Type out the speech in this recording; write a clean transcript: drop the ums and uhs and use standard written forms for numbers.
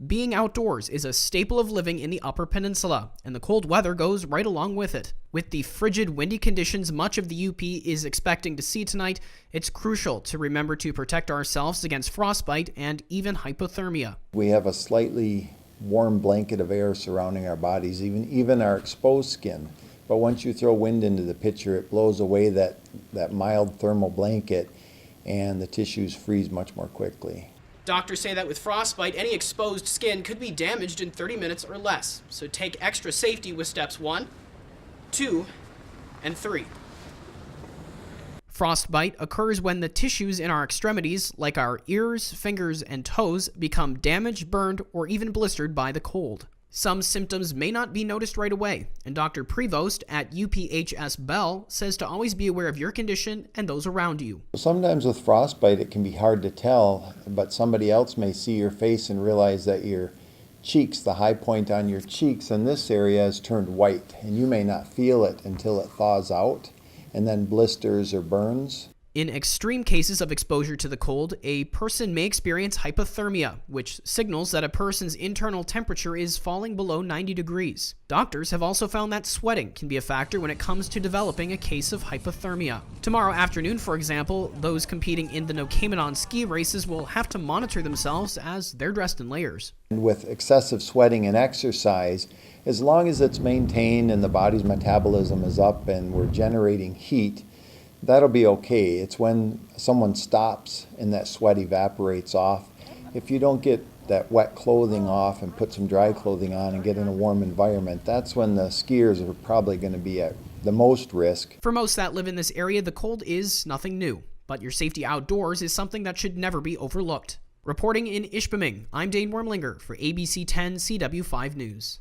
Being outdoors is a staple of living in the Upper Peninsula, and the cold weather goes right along with it. With the frigid, windy conditions much of the UP is expecting to see tonight, it's crucial to remember to protect ourselves against frostbite and even hypothermia. We have a slightly warm blanket of air surrounding our bodies, even our exposed skin. But once you throw wind into the picture, it blows away that mild thermal blanket, and the tissues freeze much more quickly. Doctors say that with frostbite, any exposed skin could be damaged in 30 minutes or less, so take extra safety with steps 1, 2, and 3. Frostbite occurs when the tissues in our extremities, like our ears, fingers, and toes, become damaged, burned, or even blistered by the cold. Some symptoms may not be noticed right away, and Dr. Prevost at UPHS Bell says to always be aware of your condition and those around you. Sometimes with frostbite it can be hard to tell, but somebody else may see your face and realize that your cheeks, the high point on your cheeks in this area, has turned white, and you may not feel it until it thaws out and then blisters or burns. In extreme cases of exposure to the cold, a person may experience hypothermia, which signals that a person's internal temperature is falling below 90 degrees. Doctors have also found that sweating can be a factor when it comes to developing a case of hypothermia. Tomorrow afternoon, for example, those competing in the Nokamanon ski races will have to monitor themselves as they're dressed in layers. And with excessive sweating and exercise, as long as it's maintained and the body's metabolism is up and we're generating heat, that'll be okay. It's when someone stops and that sweat evaporates off. If you don't get that wet clothing off and put some dry clothing on and get in a warm environment, that's when the skiers are probably going to be at the most risk. For most that live in this area, the cold is nothing new, but your safety outdoors is something that should never be overlooked. Reporting in Ishpeming, I'm Dane Wormlinger for ABC 10 CW5 News.